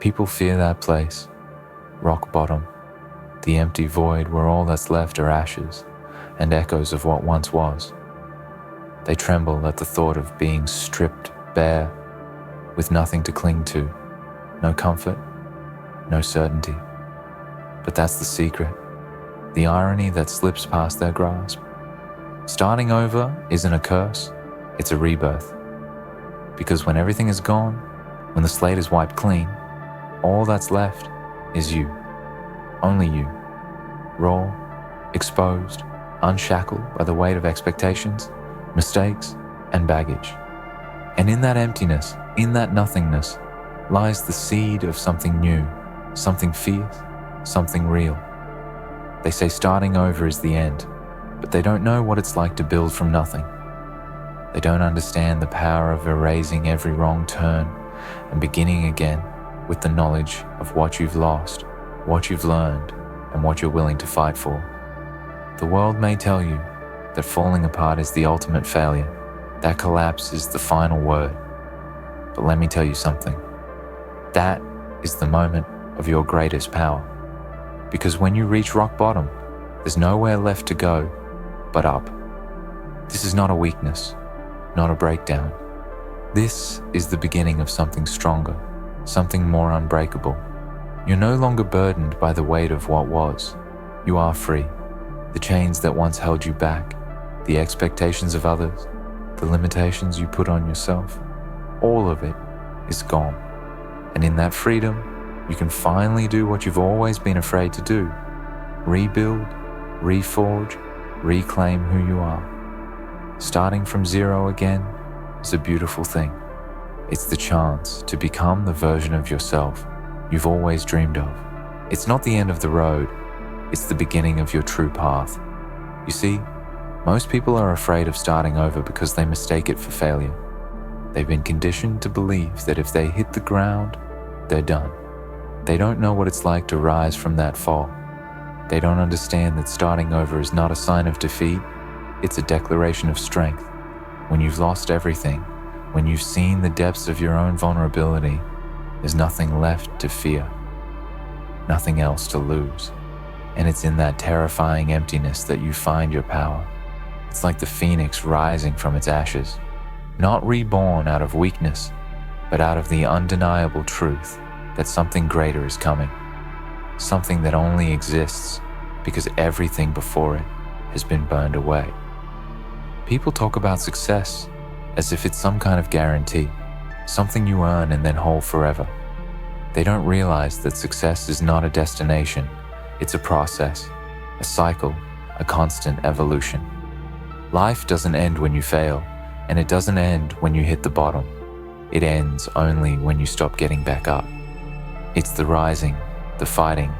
People fear that place, rock bottom, the empty void where all that's left are ashes and echoes of what once was. They tremble at the thought of being stripped bare, with nothing to cling to, no comfort, no certainty. But that's the secret, the irony that slips past their grasp. Starting over isn't a curse, it's a rebirth. Because when everything is gone, when the slate is wiped clean, all that's left is you, only you, raw, exposed, unshackled by the weight of expectations, mistakes, and baggage. And in that emptiness, in that nothingness, lies the seed of something new, something fierce, something real. They say starting over is the end, but they don't know what it's like to build from nothing. They don't understand the power of erasing every wrong turn and beginning again with the knowledge of what you've lost, what you've learned, and what you're willing to fight for. The world may tell you that falling apart is the ultimate failure, that collapse is the final word. But let me tell you something. That is the moment of your greatest power. Because when you reach rock bottom, there's nowhere left to go but up. This is not a weakness, not a breakdown. This is the beginning of something stronger, something more unbreakable. You're no longer burdened by the weight of what was. You are free. The chains that once held you back, the expectations of others, the limitations you put on yourself, all of it is gone. And in that freedom, you can finally do what you've always been afraid to do. Rebuild, reforge, reclaim who you are. Starting from zero again is a beautiful thing. It's the chance to become the version of yourself you've always dreamed of. It's not the end of the road, it's the beginning of your true path. You see, most people are afraid of starting over because they mistake it for failure. They've been conditioned to believe that if they hit the ground, they're done. They don't know what it's like to rise from that fall. They don't understand that starting over is not a sign of defeat, it's a declaration of strength. When you've lost everything, when you've seen the depths of your own vulnerability, there's nothing left to fear, nothing else to lose. And it's in that terrifying emptiness that you find your power. It's like the phoenix rising from its ashes, not reborn out of weakness, but out of the undeniable truth that something greater is coming, something that only exists because everything before it has been burned away. People talk about success as if it's some kind of guarantee, something you earn and then hold forever. They don't realize that success is not a destination, it's a process, a cycle, a constant evolution. Life doesn't end when you fail, and it doesn't end when you hit the bottom. It ends only when you stop getting back up. It's the rising, the fighting,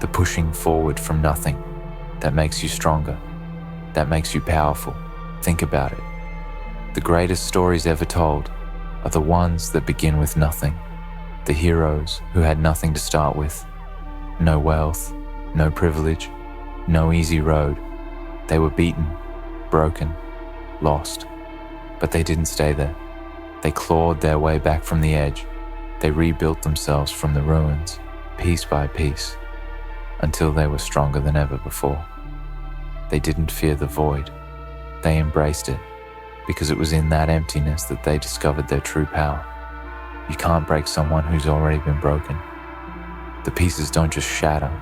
the pushing forward from nothing that makes you stronger, that makes you powerful. Think about it. The greatest stories ever told are the ones that begin with nothing. The heroes who had nothing to start with. No wealth, no privilege, no easy road. They were beaten, broken, lost. But they didn't stay there. They clawed their way back from the edge. They rebuilt themselves from the ruins, piece by piece, until they were stronger than ever before. They didn't fear the void. They embraced it, because it was in that emptiness that they discovered their true power. You can't break someone who's already been broken. The pieces don't just shatter,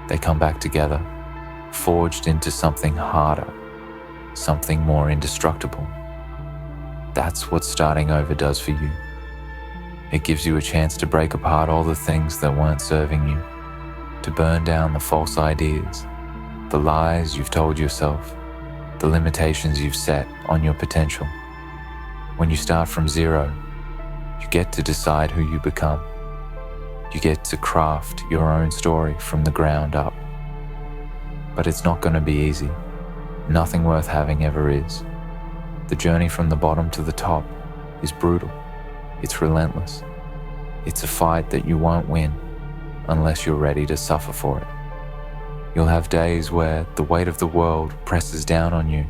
they come back together, forged into something harder, something more indestructible. That's what starting over does for you. It gives you a chance to break apart all the things that weren't serving you, to burn down the false ideas, the lies you've told yourself, the limitations you've set on your potential. When you start from zero, you get to decide who you become. You get to craft your own story from the ground up. But it's not going to be easy. Nothing worth having ever is. The journey from the bottom to the top is brutal. It's relentless. It's a fight that you won't win unless you're ready to suffer for it. You'll have days where the weight of the world presses down on you,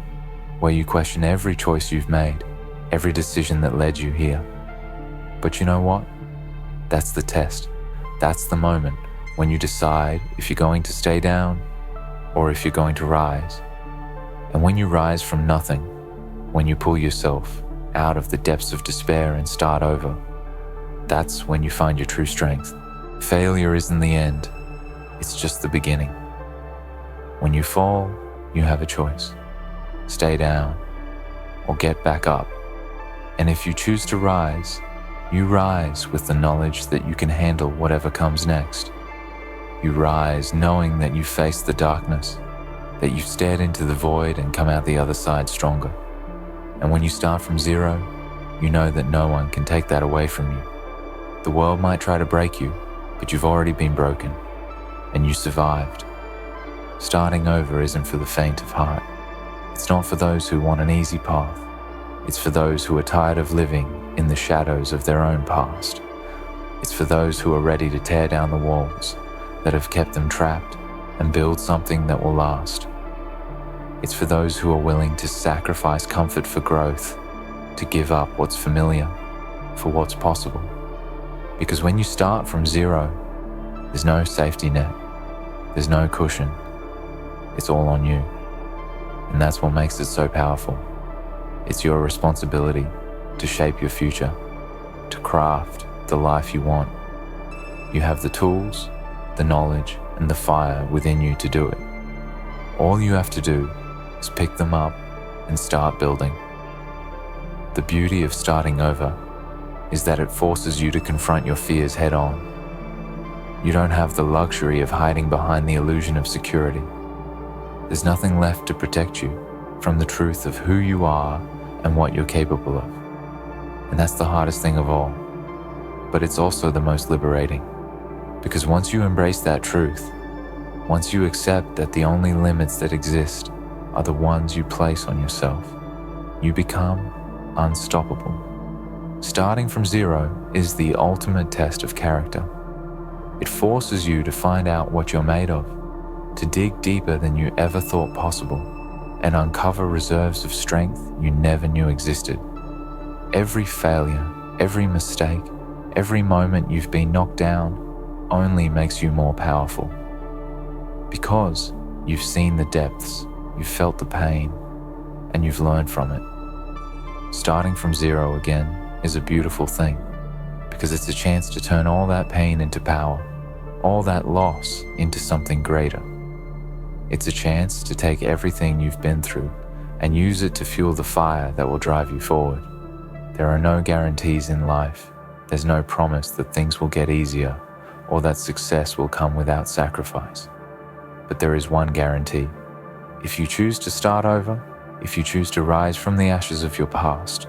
where you question every choice you've made, every decision that led you here. But you know what? That's the test. That's the moment when you decide if you're going to stay down or if you're going to rise. And when you rise from nothing, when you pull yourself out of the depths of despair and start over, that's when you find your true strength. Failure isn't the end, it's just the beginning. When you fall, you have a choice. Stay down or get back up. And if you choose to rise, you rise with the knowledge that you can handle whatever comes next. You rise knowing that you faced the darkness, that you've stared into the void and come out the other side stronger. And when you start from zero, you know that no one can take that away from you. The world might try to break you, but you've already been broken, and you survived. Starting over isn't for the faint of heart. It's not for those who want an easy path. It's for those who are tired of living in the shadows of their own past. It's for those who are ready to tear down the walls that have kept them trapped and build something that will last. It's for those who are willing to sacrifice comfort for growth, to give up what's familiar for what's possible. Because when you start from zero, there's no safety net, there's no cushion. It's all on you. And that's what makes it so powerful. It's your responsibility to shape your future, to craft the life you want. You have the tools, the knowledge, and the fire within you to do it. All you have to do is pick them up and start building. The beauty of starting over is that it forces you to confront your fears head on. You don't have the luxury of hiding behind the illusion of security. There's nothing left to protect you from the truth of who you are and what you're capable of. And that's the hardest thing of all. But it's also the most liberating. Because once you embrace that truth, once you accept that the only limits that exist are the ones you place on yourself, you become unstoppable. Starting from zero is the ultimate test of character. It forces you to find out what you're made of, to dig deeper than you ever thought possible, and uncover reserves of strength you never knew existed. Every failure, every mistake, every moment you've been knocked down only makes you more powerful. Because you've seen the depths, you've felt the pain, and you've learned from it. Starting from zero again is a beautiful thing, because it's a chance to turn all that pain into power, all that loss into something greater. It's a chance to take everything you've been through and use it to fuel the fire that will drive you forward. There are no guarantees in life. There's no promise that things will get easier or that success will come without sacrifice. But there is one guarantee. If you choose to start over, if you choose to rise from the ashes of your past,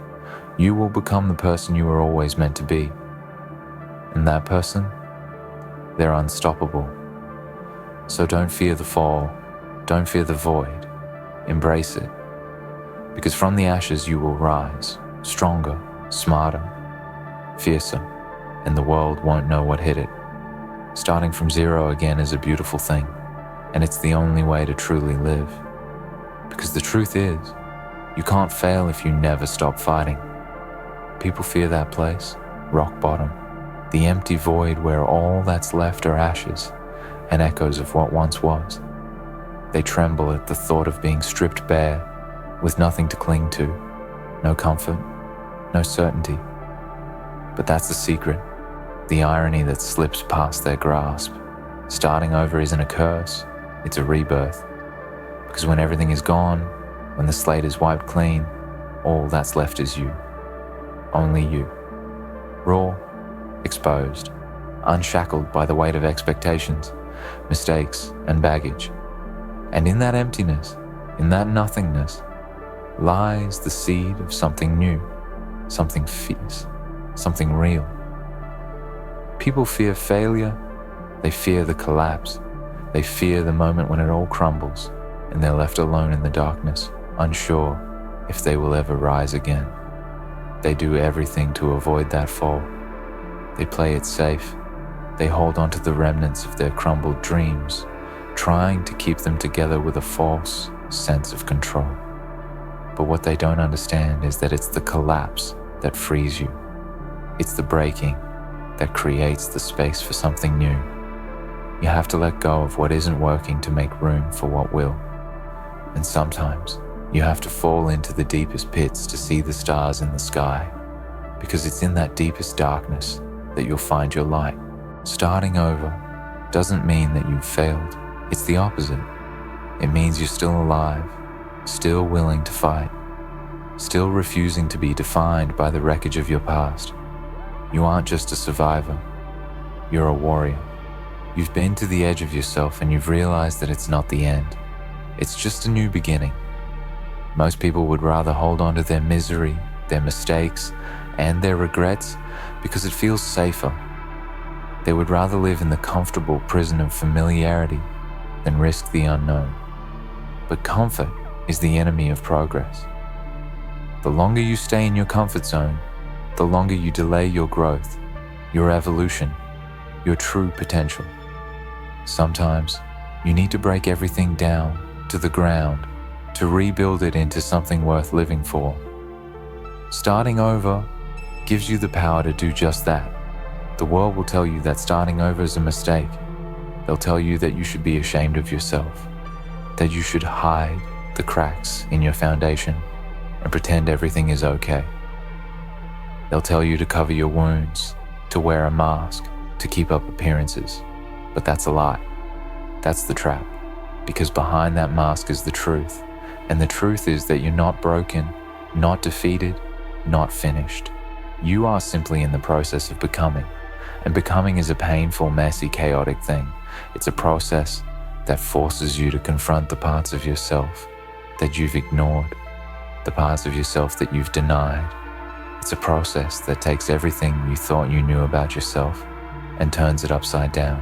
you will become the person you were always meant to be. And that person, they're unstoppable. So don't fear the fall. Don't fear the void. Embrace it. Because from the ashes you will rise, stronger, smarter, fiercer, and the world won't know what hit it. Starting from zero again is a beautiful thing, and it's the only way to truly live. Because the truth is, you can't fail if you never stop fighting. People fear that place, rock bottom, the empty void where all that's left are ashes and echoes of what once was. They tremble at the thought of being stripped bare, with nothing to cling to, no comfort, no certainty. But that's the secret, the irony that slips past their grasp. Starting over isn't a curse, it's a rebirth. Because when everything is gone, when the slate is wiped clean, all that's left is you. Only you. Raw, exposed, unshackled by the weight of expectations, mistakes, and baggage. And in that emptiness, in that nothingness, lies the seed of something new, something fierce, something real. People fear failure, they fear the collapse, they fear the moment when it all crumbles and they're left alone in the darkness, unsure if they will ever rise again. They do everything to avoid that fall. They play it safe. They hold on to the remnants of their crumbled dreams, trying to keep them together with a false sense of control. But what they don't understand is that it's the collapse that frees you. It's the breaking that creates the space for something new. You have to let go of what isn't working to make room for what will. And sometimes you have to fall into the deepest pits to see the stars in the sky, because it's in that deepest darkness that you'll find your light. Starting over doesn't mean that you've failed. It's the opposite. It means you're still alive, still willing to fight, still refusing to be defined by the wreckage of your past. You aren't just a survivor, you're a warrior. You've been to the edge of yourself and you've realized that it's not the end. It's just a new beginning. Most people would rather hold on to their misery, their mistakes, and their regrets because it feels safer. They would rather live in the comfortable prison of familiarity than risk the unknown. But comfort is the enemy of progress. The longer you stay in your comfort zone, the longer you delay your growth, your evolution, your true potential. Sometimes you need to break everything down to the ground to rebuild it into something worth living for. Starting over gives you the power to do just that. The world will tell you that starting over is a mistake. They'll tell you that you should be ashamed of yourself, that you should hide the cracks in your foundation and pretend everything is okay. They'll tell you to cover your wounds, to wear a mask, to keep up appearances. But that's a lie. That's the trap. Because behind that mask is the truth. And the truth is that you're not broken, not defeated, not finished. You are simply in the process of becoming. And becoming is a painful, messy, chaotic thing. It's a process that forces you to confront the parts of yourself that you've ignored, the parts of yourself that you've denied. It's a process that takes everything you thought you knew about yourself and turns it upside down.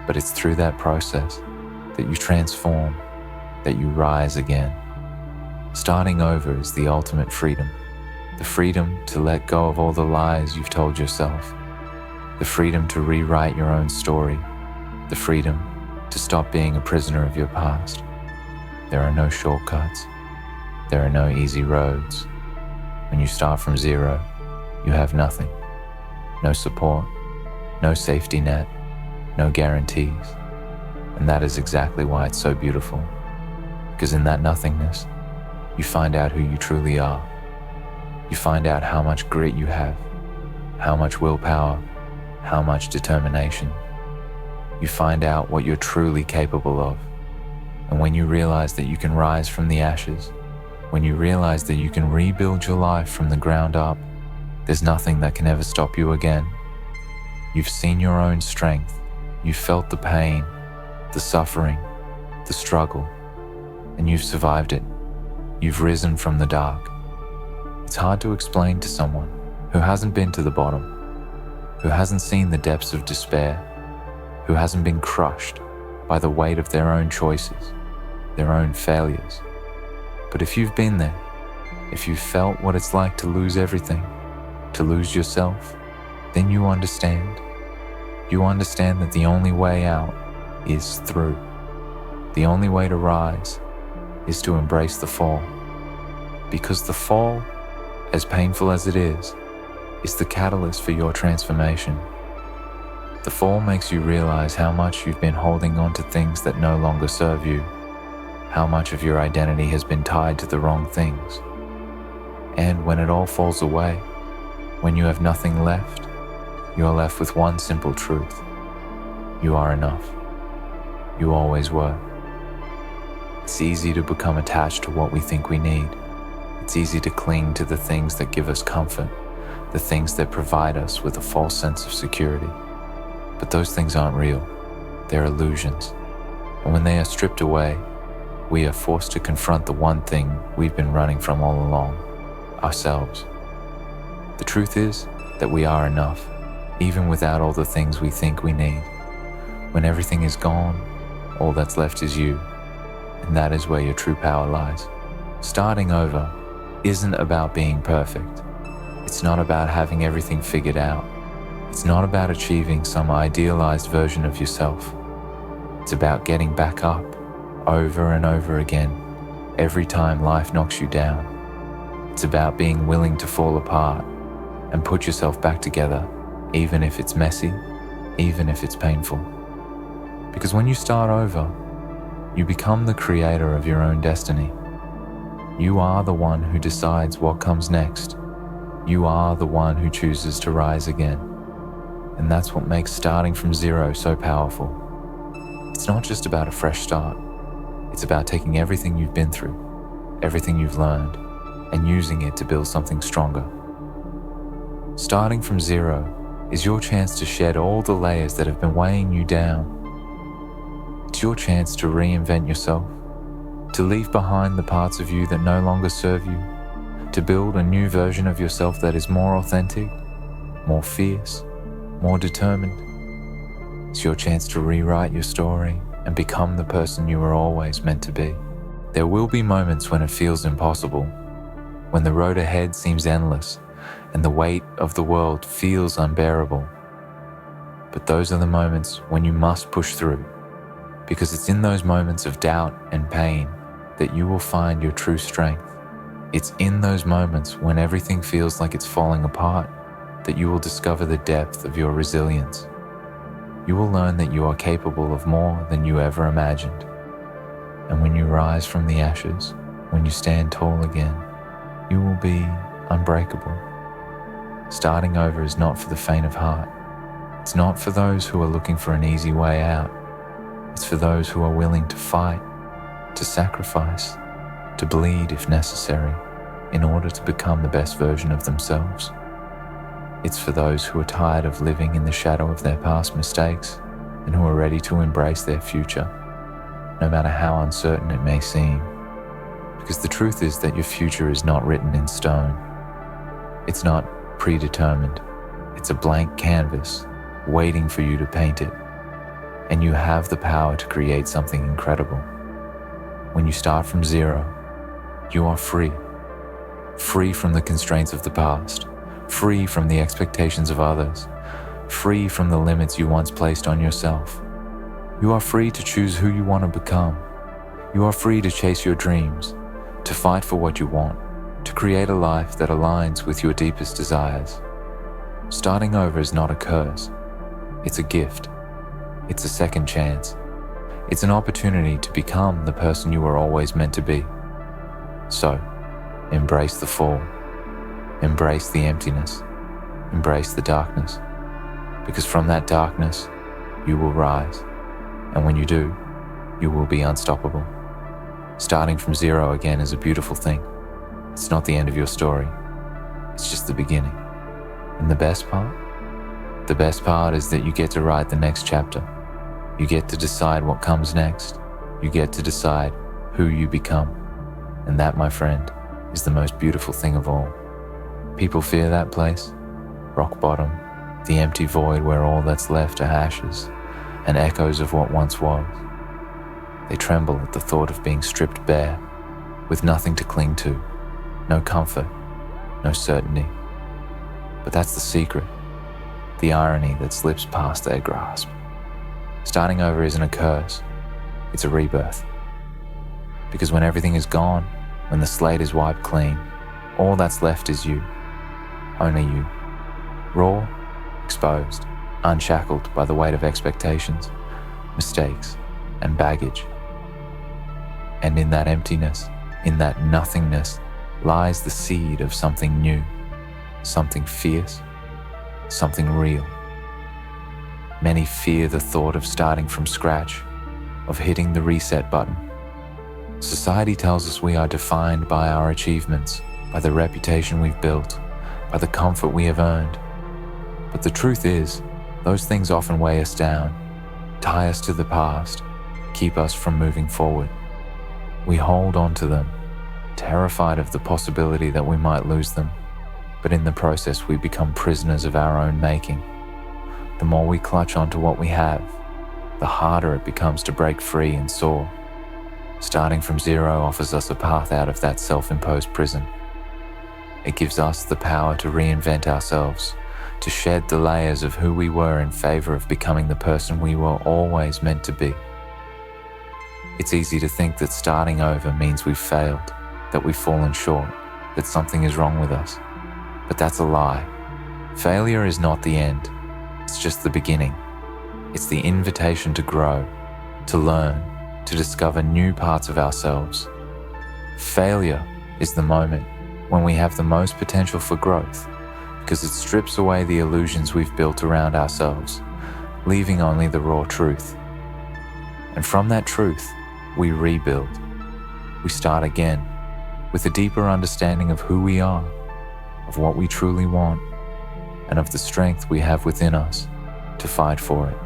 But it's through that process that you transform, that you rise again. Starting over is the ultimate freedom. The freedom to let go of all the lies you've told yourself. The freedom to rewrite your own story. The freedom to stop being a prisoner of your past. There are no shortcuts. There are no easy roads. When you start from zero, you have nothing. No support, no safety net, no guarantees. And that is exactly why it's so beautiful. Because in that nothingness, you find out who you truly are. You find out how much grit you have, how much willpower, how much determination. You find out what you're truly capable of. And when you realize that you can rise from the ashes, when you realize that you can rebuild your life from the ground up, there's nothing that can ever stop you again. You've seen your own strength. You've felt the pain, the suffering, the struggle, and you've survived it. You've risen from the dark. It's hard to explain to someone who hasn't been to the bottom, who hasn't seen the depths of despair, who hasn't been crushed by the weight of their own choices, their own failures. But if you've been there, if you've felt what it's like to lose everything, to lose yourself, then you understand. You understand that the only way out is through. The only way to rise is to embrace the fall. Because the fall, as painful as it is the catalyst for your transformation. The fall makes you realize how much you've been holding on to things that no longer serve you, how much of your identity has been tied to the wrong things. And when it all falls away, when you have nothing left, you are left with one simple truth. You are enough. You always were. It's easy to become attached to what we think we need. It's easy to cling to the things that give us comfort, the things that provide us with a false sense of security. But those things aren't real. They're illusions. And when they are stripped away, we are forced to confront the one thing we've been running from all along, ourselves. The truth is that we are enough, even without all the things we think we need. When everything is gone, all that's left is you, and that is where your true power lies. Starting over isn't about being perfect. It's not about having everything figured out. It's not about achieving some idealized version of yourself. It's about getting back up over and over again, every time life knocks you down. It's about being willing to fall apart and put yourself back together even if it's messy, even if it's painful. Because when you start over, you become the creator of your own destiny. You are the one who decides what comes next. You are the one who chooses to rise again. And that's what makes starting from zero so powerful. It's not just about a fresh start. It's about taking everything you've been through, everything you've learned, and using it to build something stronger. Starting from zero is your chance to shed all the layers that have been weighing you down. It's your chance to reinvent yourself, to leave behind the parts of you that no longer serve you, to build a new version of yourself that is more authentic, more fierce, more determined. It's your chance to rewrite your story and become the person you were always meant to be. There will be moments when it feels impossible, when the road ahead seems endless and the weight of the world feels unbearable. But those are the moments when you must push through, because it's in those moments of doubt and pain that you will find your true strength. It's in those moments when everything feels like it's falling apart that you will discover the depth of your resilience. You will learn that you are capable of more than you ever imagined. And when you rise from the ashes, when you stand tall again, you will be unbreakable. Starting over is not for the faint of heart. It's not for those who are looking for an easy way out. It's for those who are willing to fight, to sacrifice, to bleed if necessary, in order to become the best version of themselves. It's for those who are tired of living in the shadow of their past mistakes and who are ready to embrace their future, no matter how uncertain it may seem. Because the truth is that your future is not written in stone. It's not predetermined. It's a blank canvas waiting for you to paint it. And you have the power to create something incredible. When you start from zero, you are free. Free from the constraints of the past, free from the expectations of others, free from the limits you once placed on yourself. You are free to choose who you want to become. You are free to chase your dreams, to fight for what you want, to create a life that aligns with your deepest desires. Starting over is not a curse. It's a gift. It's a second chance. It's an opportunity to become the person you were always meant to be. So, embrace the fall. Embrace the emptiness. Embrace the darkness. Because from that darkness, you will rise. And when you do, you will be unstoppable. Starting from zero again is a beautiful thing. It's not the end of your story. It's just the beginning. And the best part? The best part is that you get to write the next chapter. You get to decide what comes next. You get to decide who you become. And that, my friend, is the most beautiful thing of all. People fear that place, rock bottom, the empty void where all that's left are ashes and echoes of what once was. They tremble at the thought of being stripped bare, with nothing to cling to, no comfort, no certainty. But that's the secret, the irony that slips past their grasp. Starting over isn't a curse, it's a rebirth. Because when everything is gone, when the slate is wiped clean, all that's left is you, only you. Raw, exposed, unshackled by the weight of expectations, mistakes, and baggage. And in that emptiness, in that nothingness, lies the seed of something new, something fierce, something real. Many fear the thought of starting from scratch, of hitting the reset button. Society tells us we are defined by our achievements, by the reputation we've built, by the comfort we have earned. But the truth is, those things often weigh us down, tie us to the past, keep us from moving forward. We hold on to them, terrified of the possibility that we might lose them, but in the process we become prisoners of our own making. The more we clutch onto what we have, the harder it becomes to break free and soar. Starting from zero offers us a path out of that self-imposed prison. It gives us the power to reinvent ourselves, to shed the layers of who we were in favor of becoming the person we were always meant to be. It's easy to think that starting over means we've failed, that we've fallen short, that something is wrong with us. But that's a lie. Failure is not the end. It's just the beginning. It's the invitation to grow, to learn, to discover new parts of ourselves. Failure is the moment when we have the most potential for growth, because it strips away the illusions we've built around ourselves, leaving only the raw truth. And from that truth, we rebuild. We start again with a deeper understanding of who we are, of what we truly want, and of the strength we have within us to fight for it.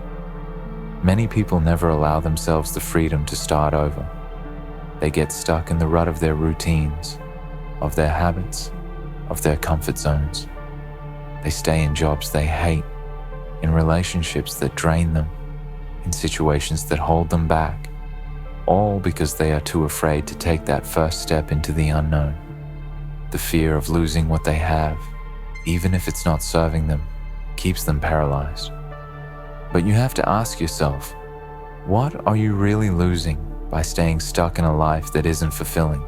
Many people never allow themselves the freedom to start over. They get stuck in the rut of their routines, of their habits, of their comfort zones. They stay in jobs they hate, in relationships that drain them, in situations that hold them back, all because they are too afraid to take that first step into the unknown. The fear of losing what they have, even if it's not serving them, keeps them paralyzed. But you have to ask yourself, what are you really losing by staying stuck in a life that isn't fulfilling?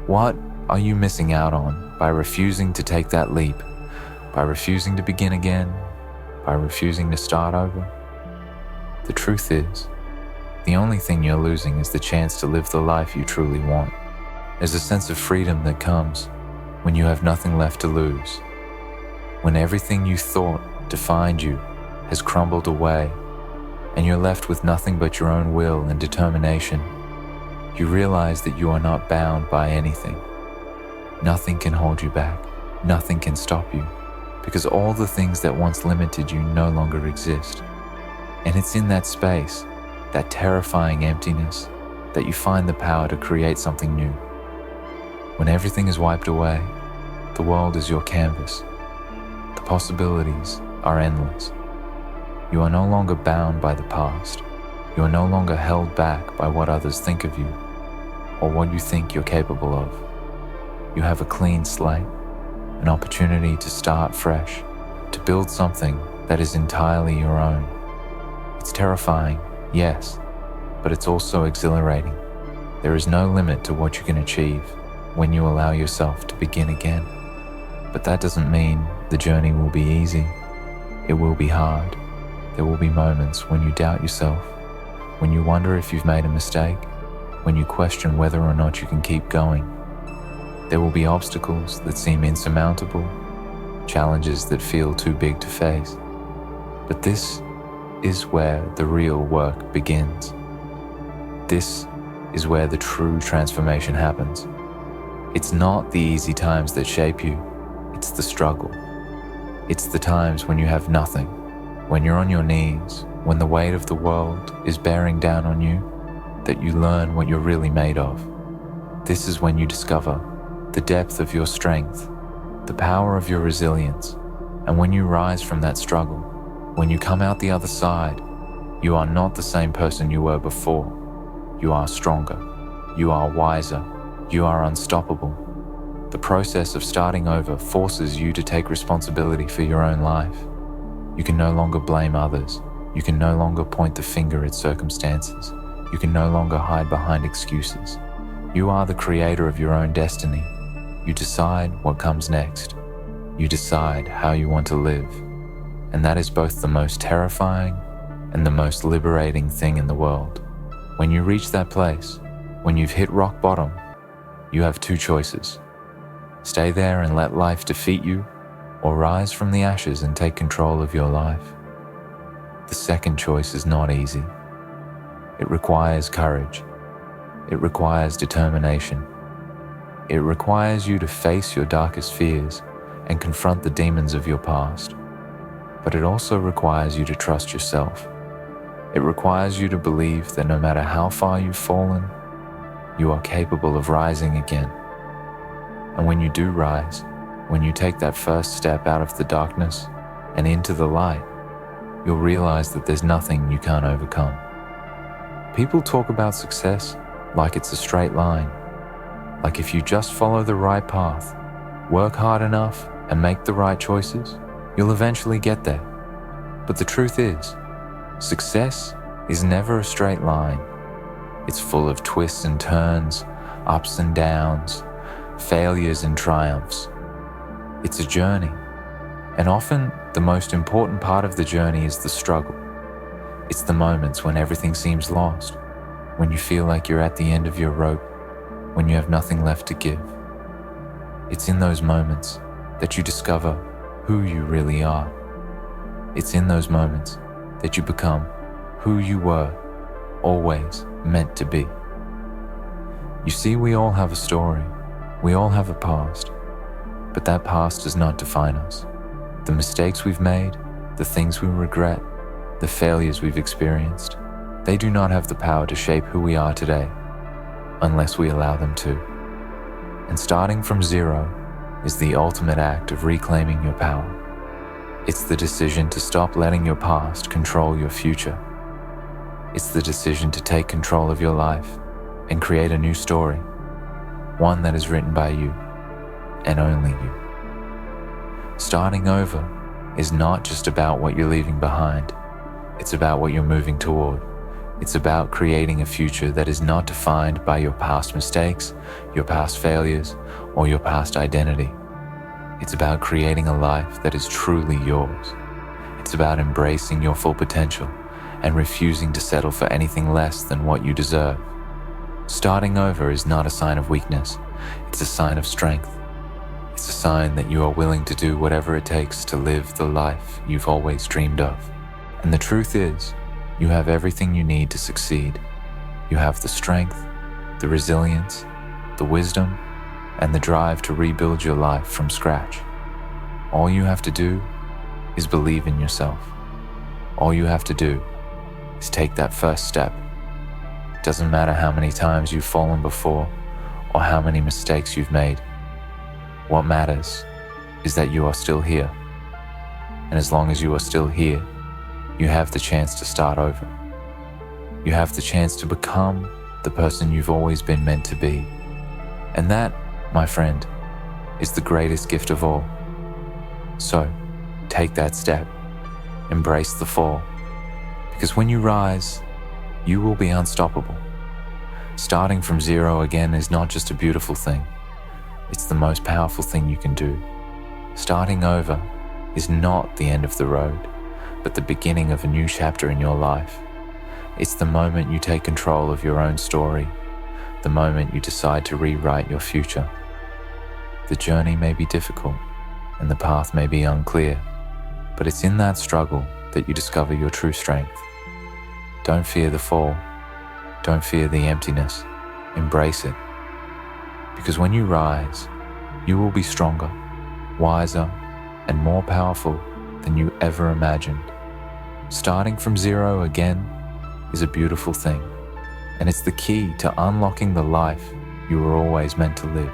What are you missing out on by refusing to take that leap, by refusing to begin again, by refusing to start over? The truth is, the only thing you're losing is the chance to live the life you truly want. There's a sense of freedom that comes when you have nothing left to lose, when everything you thought defined you has crumbled away and you're left with nothing but your own will and determination. You realize that you are not bound by anything. Nothing can hold you back. Nothing can stop you, because all the things that once limited you no longer exist. And it's in that space, that terrifying emptiness, that you find the power to create something new. When everything is wiped away, the world is your canvas. The possibilities are endless. You are no longer bound by the past. You are no longer held back by what others think of you or what you think you're capable of. You have a clean slate, an opportunity to start fresh, to build something that is entirely your own. It's terrifying, yes, but it's also exhilarating. There is no limit to what you can achieve when you allow yourself to begin again. But that doesn't mean the journey will be easy. It will be hard. There will be moments when you doubt yourself, when you wonder if you've made a mistake, when you question whether or not you can keep going. There will be obstacles that seem insurmountable, challenges that feel too big to face. But this is where the real work begins. This is where the true transformation happens. It's not the easy times that shape you, it's the struggle. It's the times when you have nothing, when you're on your knees, when the weight of the world is bearing down on you, that you learn what you're really made of. This is when you discover the depth of your strength, the power of your resilience, and when you rise from that struggle, when you come out the other side, you are not the same person you were before. You are stronger, you are wiser, you are unstoppable. The process of starting over forces you to take responsibility for your own life. You can no longer blame others. You can no longer point the finger at circumstances. You can no longer hide behind excuses. You are the creator of your own destiny. You decide what comes next. You decide how you want to live. And that is both the most terrifying and the most liberating thing in the world. When you reach that place, when you've hit rock bottom, you have two choices. Stay there and let life defeat you, or rise from the ashes and take control of your life. The second choice is not easy. It requires courage. It requires determination. It requires you to face your darkest fears and confront the demons of your past. But it also requires you to trust yourself. It requires you to believe that no matter how far you've fallen, you are capable of rising again. And when you do rise, when you take that first step out of the darkness and into the light, you'll realize that there's nothing you can't overcome. People talk about success like it's a straight line, like if you just follow the right path, work hard enough, and make the right choices, you'll eventually get there. But the truth is, success is never a straight line. It's full of twists and turns, ups and downs, failures and triumphs. It's a journey, And often, the most important part of the journey is the struggle. It's the moments when everything seems lost, when you feel like you're at the end of your rope, when you have nothing left to give. It's in those moments that you discover who you really are. It's in those moments that you become who you were always meant to be. You see, we all have a story. We all have a past. But that past does not define us. The mistakes we've made, the things we regret, the failures we've experienced, they do not have the power to shape who we are today, unless we allow them to. And starting from zero is the ultimate act of reclaiming your power. It's the decision to stop letting your past control your future. It's the decision to take control of your life and create a new story, one that is written by you and only you. Starting over is not just about what you're leaving behind. It's about what you're moving toward. It's about creating a future that is not defined by your past mistakes, your past failures, or your past identity. It's about creating a life that is truly yours. It's about embracing your full potential and refusing to settle for anything less than what you deserve. Starting over is not a sign of weakness. It's a sign of strength. It's a sign that you are willing to do whatever it takes to live the life you've always dreamed of. And the truth is, you have everything you need to succeed. You have the strength, the resilience, the wisdom, and the drive to rebuild your life from scratch. All you have to do is believe in yourself. All you have to do is take that first step. It doesn't matter how many times you've fallen before or how many mistakes you've made. What matters is that you are still here. And as long as you are still here, you have the chance to start over. You have the chance to become the person you've always been meant to be. And that, my friend, is the greatest gift of all. So, take that step. Embrace the fall. Because when you rise, you will be unstoppable. Starting from zero again is not just a beautiful thing. It's the most powerful thing you can do. Starting over is not the end of the road, but the beginning of a new chapter in your life. It's the moment you take control of your own story, the moment you decide to rewrite your future. The journey may be difficult, and the path may be unclear, but it's in that struggle that you discover your true strength. Don't fear the fall. Don't fear the emptiness. Embrace it. Because when you rise, you will be stronger, wiser, and more powerful than you ever imagined. Starting from zero again is a beautiful thing, and it's the key to unlocking the life you were always meant to live.